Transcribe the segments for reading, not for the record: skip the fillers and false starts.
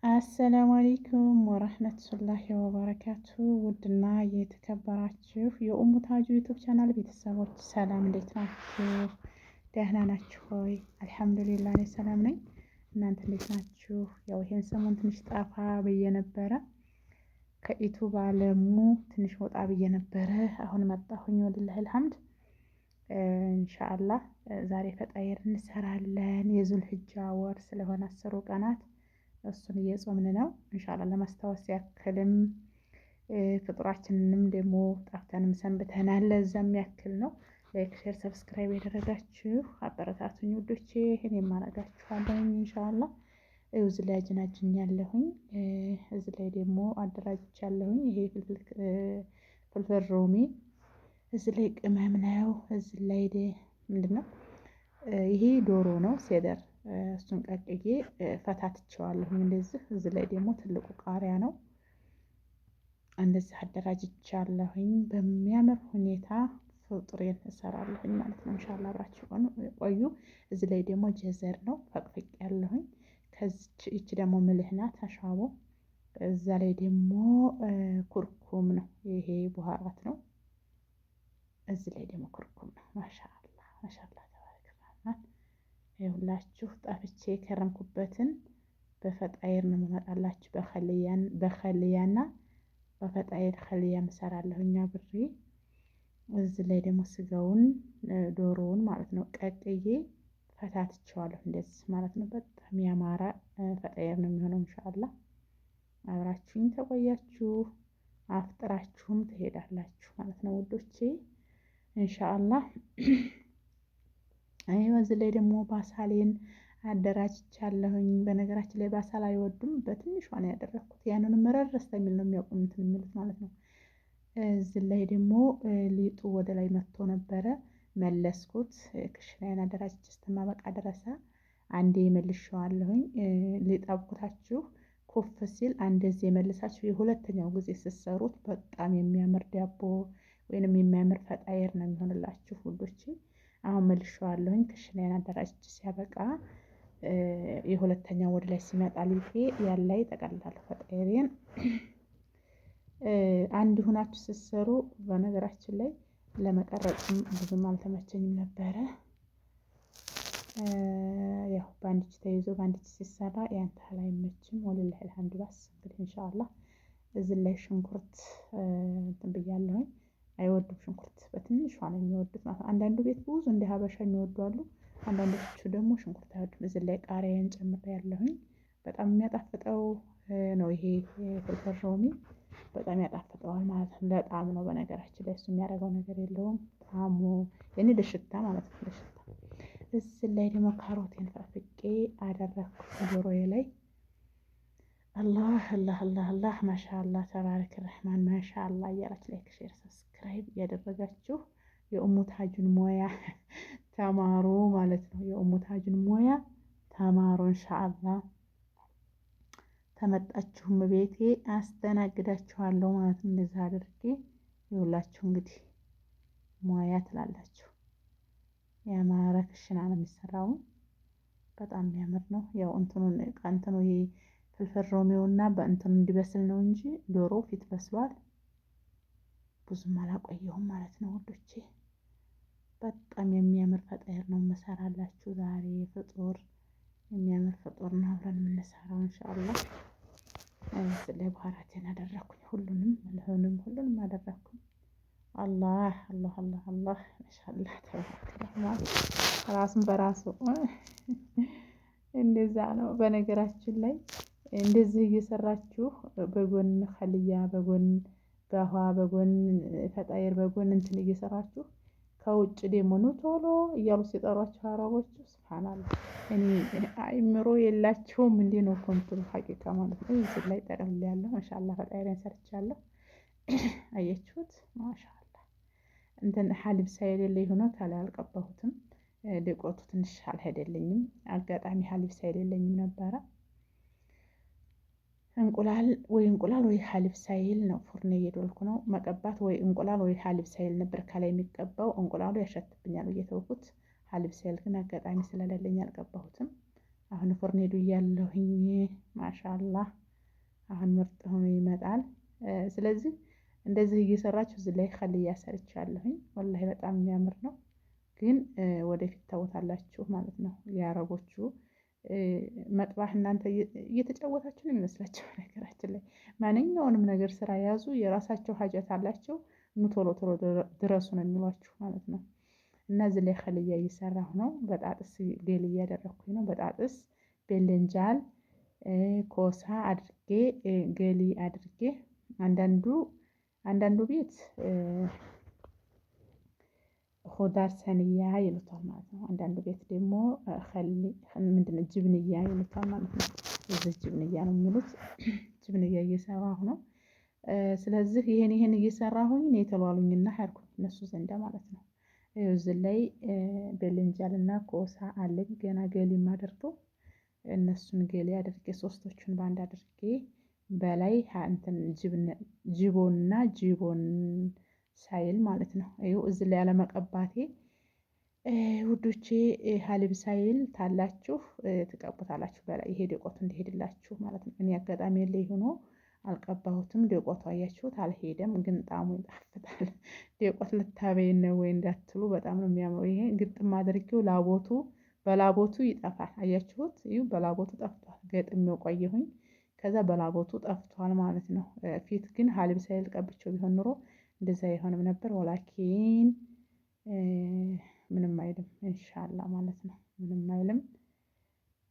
አሰላሙ አለይኩም ወረህመቱላሂ ወበረካቱ። ውድና የተከበራችሁ የኡሙ ታጁ ዩቱብ ቻናል ቤተሰቦች ሰላም፣ እንዴት ናችሁ? ደህና ናችሁ ሆይ? አልሐምዱሊላህ እኔ ሰላም ነኝ። እናንተ እንዴት ናችሁ? ያው ይሄን ሰሞን ትንሽ ጠፋ ብዬ ነበረ፣ ከዩቱብ አለሙ ትንሽ ወጣ ብዬ ነበረ። አሁን መጣሁኝ ወሊላሂ አልሐምድ። ኢንሻአላህ ዛሬ ፈጣይር እንሰራለን። የዙልሂጃ ወር ስለሆነ 10 ቀናት እሱን እየጾምን ነው። ኢንሻአላህ ለማስታወስ ያክልም ፍጡራችንንም ደግሞ ጠፍተንም ሰንብተናል። ለዛም ያክል ነው። ላይክ፣ ሼር፣ ሰብስክራይብ ያደረጋችሁ አበረታቱኝ ውዶቼ። ይሄን የማረጋችኋለሁ ኢንሻአላህ። እዚህ ላይ አጅናጅኛለሁኝ። እዚህ ላይ ደግሞ አደራጅቻለሁኝ። ይሄ ፍልፍል ሮሚ፣ እዚህ ላይ ቅመም ነው። እዚህ ላይ ምንድነው ይሄ ዶሮ ነው ሴደር፣ እሱን ቀቅዬ ፈታትቸዋለሁ እንደዚህ። እዚህ ላይ ደግሞ ትልቁ ቃሪያ ነው። እንደዚህ አደራጅቻለሁኝ። በሚያምር ሁኔታ ፍጡሬን እሰራለሁኝ ማለት ነው። ኢንሻአላህ አብራችሁ ቆዩ። እዚህ ላይ ደግሞ ጀዘር ነው ፈቅፍቅ ያለሁኝ። ከዚች እቺ ደግሞ ምልህ ናት አሻቦ። እዛ ላይ ደግሞ ኩርኩም ነው፣ ይሄ ቡሃራት ነው። እዚህ ላይ ደግሞ ኩርኩም ነው። ማሻአላህ ማሻአላህ ተባረከ ረህማን። ይኸውላችሁ ጠፍቼ የከረምኩበትን በፈጣይር ነው የምመጣላችሁ። በኸልያና በፈጣይር ኸልያ እሰራለሁኝ አብሬ። እዚህ ላይ ደግሞ ስጋውን ዶሮውን ማለት ነው ቀቅዬ ፈታትቸዋለሁ እንደዚህ ማለት ነው። በጣም ያማረ ፈጣይር ነው የሚሆነው። ኢንሻአላህ አብራችሁኝ ተቆያችሁ አፍጥራችሁም ትሄዳላችሁ ማለት ነው ውዶቼ ኢንሻአላህ። እዚህ ላይ ደግሞ ባሳሌን አደራጅቻለሁኝ። በነገራችን ላይ ባሳል አይወዱም፣ በትንሿ ነው ያደረኩት። ያንንም መረር ስለሚል ነው የሚያውቁም እንትን የሚሉት ማለት ነው። እዚህ ላይ ደግሞ ሊጡ ወደ ላይ መጥቶ ነበረ፣ መለስኩት። ክሽናዬን አደራጅቼ እስከማበቃ ድረስ አንዴ መልሼዋለሁኝ። ሊጥ አብኩታችሁ ኩፍ ሲል አንደዚህ የመልሳችሁ የሁለተኛው ጊዜ ስትሰሩት በጣም የሚያምር ዳቦ ወይንም የሚያምር ፈጣይር ነው የሚሆንላችሁ ውዶቼ። አሁን መልሼዋለሁኝ። ክሽናዬን አደራጅቼ ሲያበቃ የሁለተኛው ወደ ላይ ሲመጣ ሊጤ ያላይ ጠቀልላለሁ ፈጣይሬን። አንድ ሁናችሁ ስትሰሩ በነገራችን ላይ ለመቀረጽም ብዙም አልተመቸኝም ነበረ። ያው በአንድ እጅ ተይዞ በአንድ እጅ ሲሰራ ያን ታህል አይመችም። ወሊላሂ አልሐምዱ። ባስ እንግዲህ ኢንሻአላህ እዚህ ላይ ሽንኩርት እንትን ብያለሁኝ። አይወዱም ሽንኩርት፣ በትንሿ ነው የሚወዱት ማለት ነው። አንዳንዱ ቤት ብዙ እንደ ሀበሻ የሚወዱ አሉ። አንዳንዶቹ ደግሞ ሽንኩርት አይወዱም። እዚህ ላይ ቃሪያን ጨምሬያለሁኝ። በጣም የሚያጣፍጠው ነው ይሄ ፍልፍል ሮሚ፣ በጣም ያጣፍጠዋል ማለት ነው። ለጣዕም ነው በነገራችን ላይ እሱ የሚያደርገው ነገር የለውም። ጣዕሙ የኔ ለሽታ ማለት ነው፣ ለሽታ። እዚህ ላይ ደግሞ ካሮቴን ፈፍቄ አደረኩት ዶሮዬ ላይ። አላህ አላህ አላህ አላህ ማሻአላህ ተባረከ ረህማን ማሻአላህ እያላችሁ ላይክ፣ ሼር፣ ሰብስክራይብ እያደረጋችሁ የኡሙ ታጁን ሙያ ተማሩ ማለት ነው። የኡሙ ታጁን ሙያ ተማሩ ኢንሻአላህ። ተመጣችሁም ቤቴ አስተናግዳችኋለሁ ማለት ነው። እንደዛ አድርጌ ይውላችሁ እንግዲህ ሙያ ትላላችሁ። ያማረ ክሽና ነው የሚሰራው። በጣም የሚያምር ነው። ያው እንትኑ ይሄ ፍልፍል ሮሚውና በእንትኑ እንዲበስል ነው እንጂ ዶሮ ፊት በስሏል። ብዙም አላቆየሁም ማለት ነው ውዶቼ። በጣም የሚያምር ፈጣይር ነው የምሰራላችሁ ዛሬ። ፍጡር የሚያምር ፍጡር ነው አብረን የምንሰራው ኢንሻአላህ። እዚህ ላይ ባህራቴን አደረኩኝ። ሁሉንም አደረኩኝ። አላህ አላህ አላህ አላህ ማሻአላህ ተባረከ ረህማን። ራሱን በራሱ እንደዛ ነው። በነገራችን ላይ እንደዚህ እየሰራችሁ በጎን ኸልያ፣ በጎን ጋኋ፣ በጎን ፈጣይር፣ በጎን እንትን እየሰራችሁ ከውጭ ደግሞ ኑ ቶሎ እያሉ ሲጠሯቸው አረቦቹ ሱብሃንአላህ፣ እኔ አይምሮ የላቸውም እንዴ ነው ኮንትሩ ሐቂቃ ማለት ነው። እዚህ ላይ ጠቅልል ያለው ማሻአላህ ፈጣይሬን ሰርቻለሁ። አያችሁት? ማሻአላህ እንትን ሐሊብ ሳይሌለኝ ሆኖ ታላይ አልቀባሁትም። ድቆቱ ትንሽ አልሄደልኝም። አጋጣሚ ሐሊብ ሳይሌለኝም ነበረ። እንቁላል ወይ ሐሊብ ሳይል ነው ፉርኔ እየዶልኩ ነው መቀባት። ወይ እንቁላል ወይ ሐሊብ ሳይል ነበር ከላይ የሚቀባው። እንቁላሉ ያሸትብኛል እየተውኩት። ሐሊብ ሳይል ግን አጋጣሚ ስለሌለኝ አልቀባሁትም። አሁን ፎርኔዱ እያለሁኝ ማሻአላህ አሁን ምርጥ ሆኖ ይመጣል። ስለዚህ እንደዚህ እየሰራችሁ እዚህ ላይ ኸልያ ሰርቻለሁኝ። ወላሂ በጣም የሚያምር ነው። ግን ወደፊት ታውታላችሁ ማለት ነው። የአረቦቹ መጥባህ እናንተ እየተጫወታችሁ ነው የሚመስላቸው። ነገራችን ላይ ማንኛውንም ነገር ስራ የያዙ የራሳቸው ሀጀት አላቸው። ኑ ቶሎ ቶሎ ድረሱ ነው የሚሏችሁ ማለት ነው። እና እዚህ ላይ ኸልያ እየሰራሁ ነው። በጣጥስ ጌል እያደረኩኝ ነው። በጣጥስ ቤልንጃል ኮሳ አድርጌ ገሊ አድርጌ አንዳንዱ ቤት ሆዳር ሰንያ ይሉታል ማለት ነው። አንዳንዱ ቤት ደግሞ ምንድነው ጅብንያ ይሉታል ማለት ነው። እዚህ ጅብንያ ነው የሚሉት። ጅብንያ እየሰራሁ ነው። ስለዚህ ይሄን እየሰራሁኝ ነው የተሏሉኝና ሄድኩኝ እነሱ ዘንዳ ማለት ነው። እዚህ ላይ ቤልንጃልና ኮሳ አለኝ ገና ገሊ የማደርገው እነሱን ገሊ አድርጌ ሶስቶቹን ባንድ አድርጌ በላይ እንትን ጅቦንና ጅቦን ሳይል ማለት ነው። ይኸው እዚህ ላይ ያለመቀባቴ ውዶቼ ሀሊብ ሳይል ታላችሁ ትቀቡታላችሁ በላይ ይሄ ደቆቱ እንዲሄድላችሁ ማለት ነው። እኔ አጋጣሚ ላይ ሆኖ አልቀባሁትም። ደቆቱ አያችሁት አልሄደም፣ ግን ጣዕሙ ይጣፍጣል። ደቆት ልታበይ ነው ወይ እንዳትሉ በጣም ነው የሚያምረው። ይሄ ግጥም አድርጌው በላቦቱ ይጠፋል። አያችሁት? ይኸው በላቦቱ ጠፍቷል። ገጥሜው ቆየሁኝ። ከዛ በላቦቱ ጠፍቷል ማለት ነው። ፊት ግን ሀሊብ ሳይል ቀብቼው ቢሆን ኑሮ እንደዛ አይሆንም ነበር። ወላኪን ምንም አይልም ኢንሻአላ ማለት ነው። ምንም አይልም።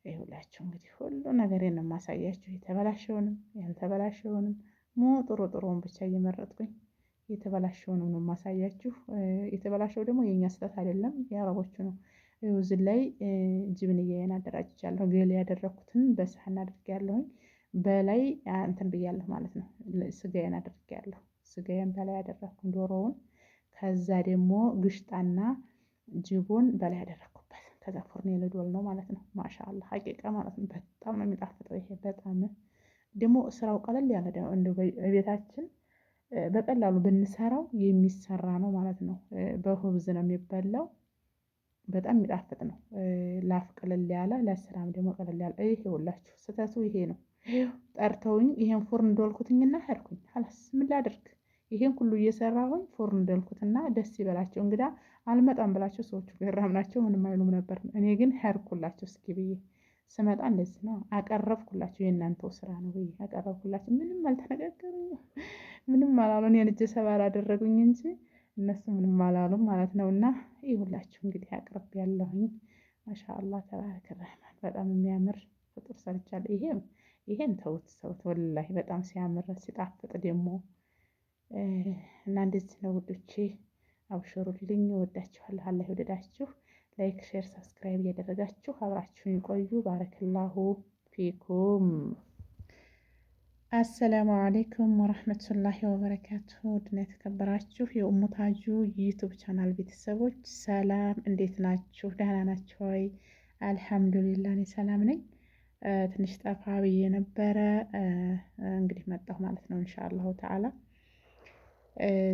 ይኸውላችሁ እንግዲህ ሁሉ ነገሬን ነው የማሳያችሁ። የተበላሸውንም ያልተበላሸውንም ጥሩ ጥሩውን ብቻ እየመረጥኩኝ የተበላሸውንም ነው የማሳያችሁ። የተበላሸው ደግሞ የኛ ስህተት አይደለም የአረቦቹ ነው። እዚህ ላይ ጅብንያዬን አደራጅቻለሁ። ገል ያደረኩትን በሳህን አድርጌያለሁኝ። በላይ እንትን ብያለሁ ማለት ነው። ስጋዬን አድርጌያለሁ። ስጋዬን በላይ ያደረኩኝ ዶሮውን። ከዛ ደግሞ ግሽጣና ጅቦን በላይ ያደረኩበት። ከዛ ፎርኔ ልዶል ነው ማለት ነው። ማሻአላህ ሀቂቃ ማለት ነው። በጣም ነው የሚጣፍጠው። ይሄ በጣም ደግሞ ስራው ቀለል ያለ ደግሞ እንደው በቤታችን በቀላሉ ብንሰራው የሚሰራ ነው ማለት ነው። በሁብዝ ነው የሚበላው። በጣም የሚጣፍጥ ነው። ላፍ ቀለል ያለ ለስራም ደግሞ ቀለል ያለ። ይሄውላችሁ ስህተቱ ይሄ ነው። ጠርተውኝ ይሄን ፎርን ዶልኩትኝና ሄድኩኝ። ሀላስ ምን ላድርግ? ይሄን ሁሉ እየሰራሁኝ ፎርን ዶልኩትና ደስ ይበላቸው። እንግዳ አልመጣም ብላቸው ሰዎቹ ገራም ናቸው። ምንም አይሉም ነበር። እኔ ግን ሄድኩላቸው እስኪ ብዬ ስመጣ እንደዚህ ነው አቀረብኩላቸው። የእናንተው ስራ ነው ብዬ አቀረብኩላቸው። ምንም አልተነጋገሩኝም። ምንም አላሉ። እኔን እጀ ሰባራ አደረጉኝ እንጂ እነሱ ምንም አላሉም ማለት ነው። እና ይሁላችሁ እንግዲህ አቅርብ ያለሁኝ ማሻአላህ ተባረከ ረህማን በጣም የሚያምር ፍጡር ሰርቻለሁ። ይሄን ተውት ወላሂ በጣም ሲያምር ሲጣፍጥ ደግሞ እና እንደዚህ ነው ውዶቼ። አብሽሩልኝ። እወዳችኋለሁ። አላህ ይወደዳችሁ። ላይክ፣ ሼር፣ ሰብስክራይብ እያደረጋችሁ አብራችሁን ቆዩ። ባረከላሁ ፊኩም። አሰላሙ አሌይኩም ወረህመቱላሂ ወበረካቱሁ። ውድና የተከበራችሁ የኡሙ ታጁ ዩቱብ ቻናል ቤተሰቦች ሰላም፣ እንዴት ናችሁ? ደህና ናችሁ ወይ? አልሐምዱሊላህ እኔ ሰላም ነኝ። ትንሽ ጠፋ ብዬ ነበረ። እንግዲህ መጣሁ ማለት ነው ኢንሻአላሁ ተዓላ።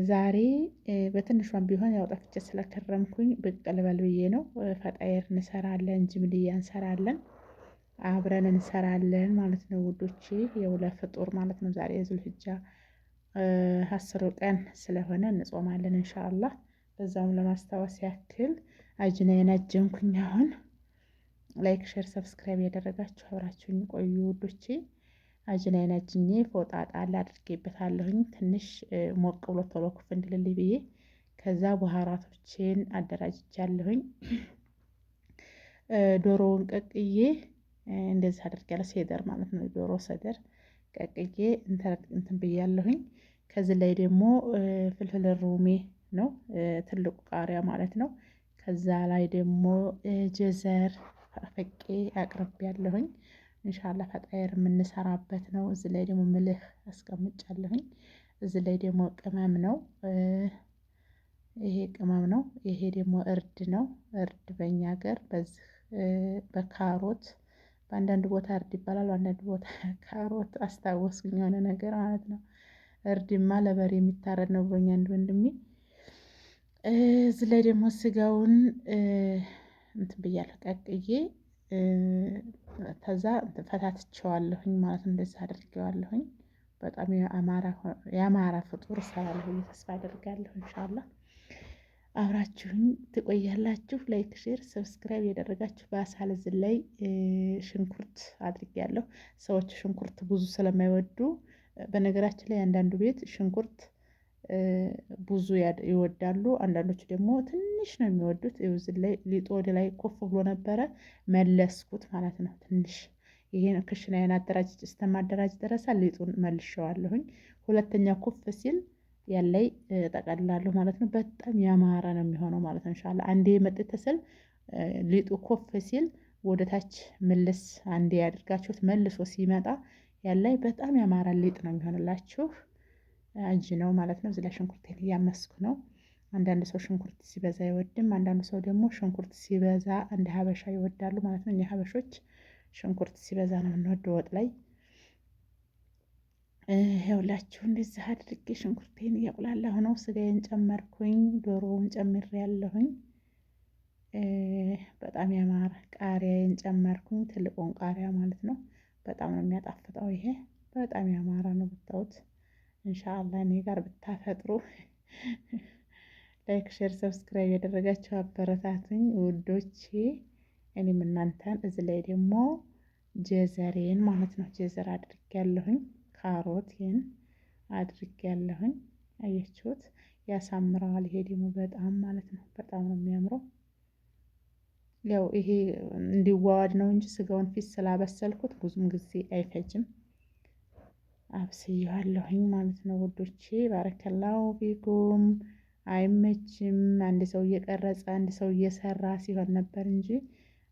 ዛሬ በትንሿም ቢሆን ያው ጠፍቼ ስለከረምኩኝ ብቅ ልበል ብዬ ነው። ፈጣየር እንሰራለን፣ ጅምልያ እንሰራለን፣ አብረን እንሰራለን ማለት ነው ውዶቼ። ያው ለፍጡር ማለት ነው። ዛሬ የዙልሂጃ 10 ቀን ስለሆነ እንጾማለን ኢንሻአላህ። በዛውም ለማስታወስ ያክል አጅናዬን አጀንኩኝ። አሁን ላይክ፣ ሼር፣ ሰብስክራይብ ያደረጋችሁ አብራችሁኝ ቆዩ ውዶቼ። አጅናዬን አጅኜ ፎጣ ጣል አድርጌበታለሁኝ ትንሽ ሞቅ ብሎ ቶሎ ኩፍ እንድልልኝ ብዬ። ከዛ በኋራቶቼን አደራጅቻለሁኝ። ዶሮውን ቀቅዬ እንደዚህ አድርጌያለሁ። ሴደር ማለት ነው። ዶሮ ሰደር ቀቅዬ እንትን ብያለሁኝ። ከዚህ ላይ ደግሞ ፍልፍል ሩሜ ነው ትልቁ ቃሪያ ማለት ነው። ከዛ ላይ ደግሞ ጀዘር ፈቄ አቅርቤያለሁኝ። ኢንሻአላህ ፈጣየር የምንሰራበት ነው። እዚህ ላይ ደግሞ ምልህ አስቀምጫለሁኝ። እዚህ ላይ ደግሞ ቅመም ነው። ይሄ ቅመም ነው። ይሄ ደግሞ እርድ ነው። እርድ በእኛ ሀገር በዚህ በካሮት በአንዳንድ ቦታ እርድ ይባላል፣ በአንዳንድ ቦታ ካሮት አስታወስኩኝ የሆነ ነገር ማለት ነው። እርድማ ለበሬ የሚታረድ ነው ብሎኝ አንድ ወንድሜ። እዚህ ላይ ደግሞ ስጋውን እንትን ብያለሁ ቀቅዬ ከዛ ፈታትቸዋለሁኝ ማለት ነው። እንደዛ አድርጌዋለሁኝ። በጣም ያማረ ፍጡር እሰራለሁ ብዬ ተስፋ አደርጋለሁ። ኢንሻአላህ አብራችሁኝ ትቆያላችሁ። ላይክ፣ ሼር፣ ሰብስክራይብ ያደረጋችሁ በአሳል እዚህ ላይ ሽንኩርት አድርጌያለሁ። ሰዎች ሽንኩርት ብዙ ስለማይወዱ በነገራችን ላይ አንዳንዱ ቤት ሽንኩርት ብዙ ይወዳሉ፣ አንዳንዶቹ ደግሞ ትንሽ ነው የሚወዱት። እዚህ ላይ ሊጡ ወደ ላይ ኮፍ ብሎ ነበረ መለስኩት ማለት ነው። ትንሽ ይሄን ክሽናዬን አደራጅ እስከማደራጅ ድረስ ሊጡን መልሼዋለሁኝ። ሁለተኛ ኮፍ ሲል ያላይ ጠቀልላለሁ ማለት ነው። በጣም ያማረ ነው የሚሆነው ማለት ነው። ኢንሻአላህ አንዴ መጥተህ ስል ሊጡ ኮፍ ሲል ወደ ታች መልስ አንዴ ያድርጋችሁት መልሶ ሲመጣ ያላይ በጣም ያማረ ሊጥ ነው የሚሆንላችሁ። እጅ ነው ማለት ነው። እዚህ ላይ ሽንኩርቴን እያመስኩ ነው። አንዳንድ ሰው ሽንኩርት ሲበዛ አይወድም፣ አንዳንድ ሰው ደግሞ ሽንኩርት ሲበዛ እንደ ሀበሻ ይወዳሉ ማለት ነው። እኛ ሀበሾች ሽንኩርት ሲበዛ ነው የምንወደው ወጥ ላይ። ይኸውላችሁ እንደዚህ አድርጌ ሽንኩርቴን እያቁላለሁ ነው። ስጋዬን ጨመርኩኝ፣ ዶሮውን ጨምሬያለሁኝ። በጣም ያማረ ቃሪያዬን ጨመርኩኝ፣ ትልቁን ቃሪያ ማለት ነው። በጣም ነው የሚያጣፍጠው ይሄ። በጣም ያማረ ነው ብታዩት። ኢንሻአላህ እኔ ጋር ብታፈጥሩ ላይክ፣ ሼር፣ ሰብስክራይብ ያደረጋችሁ አበረታቱኝ ውዶቼ። እኔም እናንተን እዚህ ላይ ደግሞ ጀዘሬን ማለት ነው ጀዘር አድርጌያለሁኝ። ካሮቴን አድርጌያለሁኝ። አያችሁት? ያሳምረዋል። ይሄ ደግሞ በጣም ማለት ነው በጣም ነው የሚያምረው። ያው ይሄ እንዲዋዋድ ነው እንጂ ስጋውን ፊት ስላበሰልኩት ብዙም ጊዜ አይፈጅም። አብስዬዋለሁኝ ማለት ነው ውዶቼ። ባረከላሁ ፊኩም። አይመችም አንድ ሰው እየቀረጸ አንድ ሰው እየሰራ ሲሆን ነበር እንጂ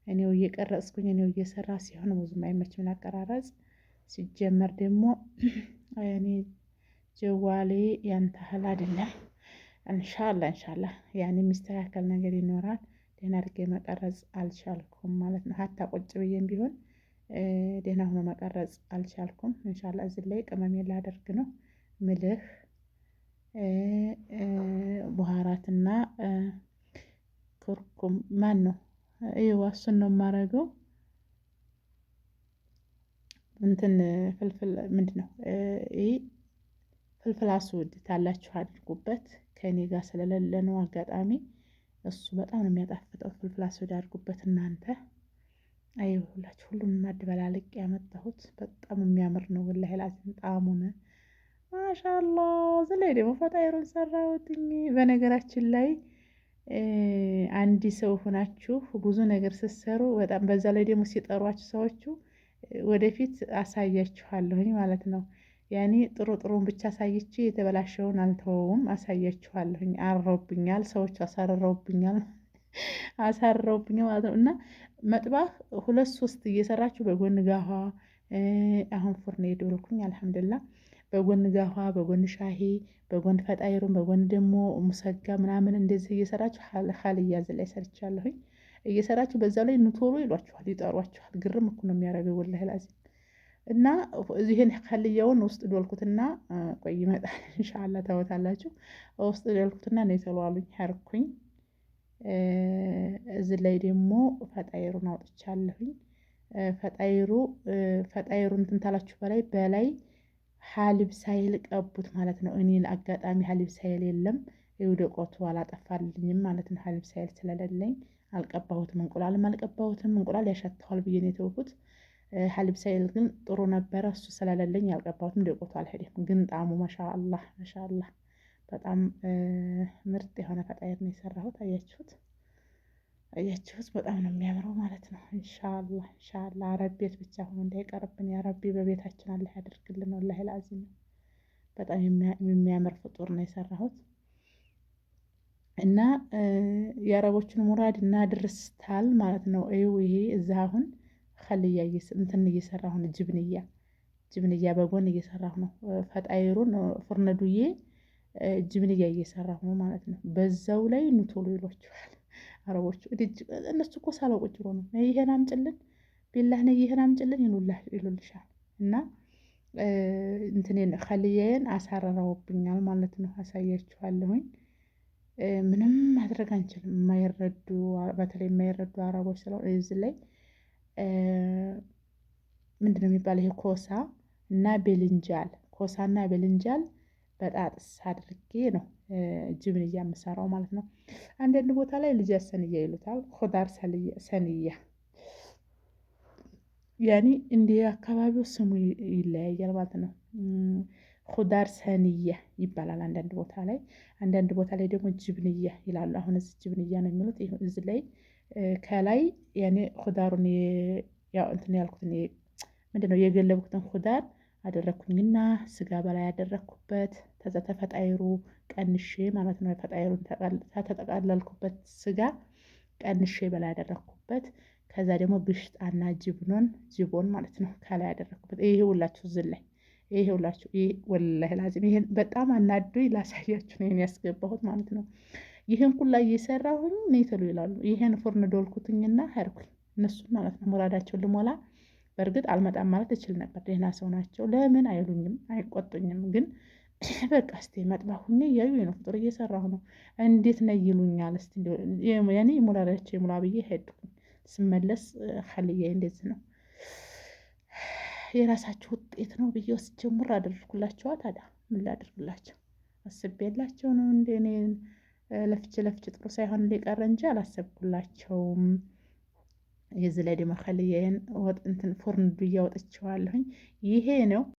እኔው እየቀረጽኩኝ እኔው እየሰራ ሲሆን ብዙም አይመችም ለአቀራረጽ። ሲጀመር ደግሞ እኔ ጀዋሌ ያንተ ያህል አይደለም። ኢንሻአላህ ያኔ የሚስተካከል ነገር ይኖራል። ደህና አድርጌ መቀረጽ አልቻልኩም ማለት ነው። ሀታ ቁጭ ብዬም ቢሆን ደህና ሆኖ መቀረጽ አልቻልኩም። ኢንሻአላህ እዚህ ላይ ቅመሜን ላደርግ ነው። ምልህ ቡሃራትና ኩርኩም ማን ነው እሱን ነው የማደርገው። እንትን ፍልፍል ምንድነው ይሄ ፍልፍል አስወድ ታላችሁ አድርጉበት። ከእኔ ጋር ስለሌለ ነው አጋጣሚ። እሱ በጣም ነው የሚያጣፍጠው። ፍልፍል አስወድ አድርጉበት እናንተ። አይሁላችሁ ሁሉንም አድበላልቅ ያመጣሁት በጣም የሚያምር ነው። ወላሂ ላዚም ጣዕሙን ማሻአላህ። እዚህ ላይ ደግሞ ፈጣይሩን ሰራሁትኝ። በነገራችን ላይ አንድ ሰው ሆናችሁ ብዙ ነገር ስትሰሩ በጣም በዛ ላይ ደግሞ ሲጠሯችሁ ሰዎቹ ወደፊት አሳያችኋለሁኝ ማለት ነው። ያኔ ጥሩ ጥሩን ብቻ አሳይቼ የተበላሸውን አልተወውም፣ አሳያችኋለሁኝ። አረውብኛል ሰዎቹ አሳረረውብኛል ማለት ነው። እና መጥባህ 2-3 እየሰራችሁ በጎን ጋኋ አሁን ፉርኔ ዶልኩኝ አልሐምዱሊላህ። በጎን ጋኋ፣ በጎን ሻሂ፣ በጎን ፈጣይሩን፣ በጎን ደግሞ ሙሰጋ ምናምን እንደዚህ እየሰራችሁ ሀልያ እዚህ ላይ ሰርቻለሁኝ። እየሰራችሁ በዛው ላይ ኑቶሎ ይሏችኋል፣ ይጠሯችኋል። ግርም እኮ ነው የሚያደርገው ወላሂ ላዚም። እና ይሄን ሀልያውን ውስጥ ዶልኩትና ቆይ ይመጣል ኢንሻአላህ ታወታላችሁ። ውስጥ ዶልኩትና ነው የተሏሉኝ ሀርኩኝ። እዚህ ላይ ደግሞ ፈጣይሩን አውጥቻለሁኝ። ፈጣይሩ እንትን ታላችሁ በላይ ሀሊብ ሳይል ቀቡት ማለት ነው። እኔን አጋጣሚ ሀሊብ ሳይል የለም የውደቆቱ አላጠፋልኝም ማለት ነው። ሀሊብ ሳይል ስለሌለኝ አልቀባሁትም። እንቁላልም አልቀባሁትም። እንቁላል ያሸተዋል ብዬ ነው የተውኩት። ሀሊብ ሳይል ግን ጥሩ ነበረ። እሱ ስለሌለኝ አልቀባሁትም። ደቆቱ አልሄደም። ግን ጣዕሙ ማሻአላህ በጣም ምርጥ የሆነ ፈጣይር ነው የሰራሁት። አያችሁት? በጣም ነው የሚያምረው ማለት ነው። ኢንሻአላህ አረብ ቤት ብቻ ሆኖ እንዳይቀርብን ያ ረቢ በቤታችን አላህ ያደርግልን። ወላሂ ላዚም በጣም የሚያምር ፍጡር ነው የሰራሁት። እና የአረቦችን ሙራድ እና ድርስታል ማለት ነው። ይሄ እዛ አሁን ኸልያ እንትን እየሰራሁ ነው። ጅብንያ በጎን እየሰራሁ ነው። ፈጣይሩን ፉርነዱዬ ጅብንያ እየሰራሁ ነው ማለት ነው። በዛው ላይ ኑቶሎ ይሏቸዋል አረቦቹ። እነሱ እኮ ሳለው ቁጭ ብሎ ነው ይሄን አምጭልን ቢላህ ነው ይሄን አምጭልን ይሉልሻል። እና እንትኔን ኸልያዬን አሳረረውብኛል ማለት ነው። አሳያችኋለሁኝ። ምንም ማድረግ አንችልም። በተለይ የማይረዱ አረቦች ስለሆነ እዚህ ላይ ምንድን ነው የሚባለው ይሄ እና ቤልንጃል ኮሳና ቤልንጃል በጣጥስ አድርጌ ነው ጅብን እያመሰራው ማለት ነው። አንዳንድ ቦታ ላይ ልጅ ሰንያ ይሉታል። ኹዳር ሰንያ ያኔ እንደ አካባቢው ስሙ ይለያያል ማለት ነው። ኹዳር ሰንያ ይባላል አንዳንድ ቦታ ላይ፣ አንዳንድ ቦታ ላይ ደግሞ ጅብንያ ይላሉ። አሁን እዚህ ጅብንያ ነው የሚሉት። እዚህ ላይ ከላይ ያኔ ኹዳሩን ያው እንትን ያልኩትን ምንድነው የገለብኩትን ኹዳር አደረኩኝና ስጋ በላይ ያደረኩበት ከዛ ተፈጣይሩ ቀንሼ ማለት ነው። ፈጣይሩን ተጠቃለልኩበት ስጋ ቀንሼ በላይ ያደረኩበት ከዛ ደግሞ ግሽጣና ጅቦን ማለት ነው ከላይ ያደረኩበት። ይሄ ሁላችሁ ዝላይ ይሄ ሁላችሁ ይሄ ወላሂ ላዚም ይሄን በጣም አናዶኝ ላሳያችሁ ነው ይሄን ያስገባሁት ማለት ነው። ይሄን ሁላ እየሰራሁኝ ነው ተሉ ይላሉ። ይሄን ፎርን ዶልኩትኝና ሄድኩኝ እነሱም ማለት ነው ሙራዳቸውን ልሞላ። በእርግጥ አልመጣም ማለት እችል ነበር። ደህና ሰው ናቸው። ለምን አይሉኝም፣ አይቆጡኝም። ግን በቃ እስቲ መጥባሁኝ እያዩኝ ነው፣ ፍጡር እየሰራሁ ነው፣ እንዴት ነው ይሉኛል። እስቲ ያኔ ሙራዳቸው ይሙላ ብዬ ሄድኩኝ። ስመለስ ኸልያዬ እንደዚህ ነው የራሳችሁ ውጤት ነው ብዬ ወስጄ ሙር አደረኩላቸዋ። ታዲያ ምን ላድርግላቸው? አስቤላቸው ነው እንደ እኔ ለፍቼ ጥሩ ሳይሆን ሊቀር እንጂ አላሰብኩላቸውም። የዚህ ላይ ደግሞ ኸልያዬን ወጥ እንትን ፎርን ብዬ አወጥቼዋለሁኝ። ይሄ ነው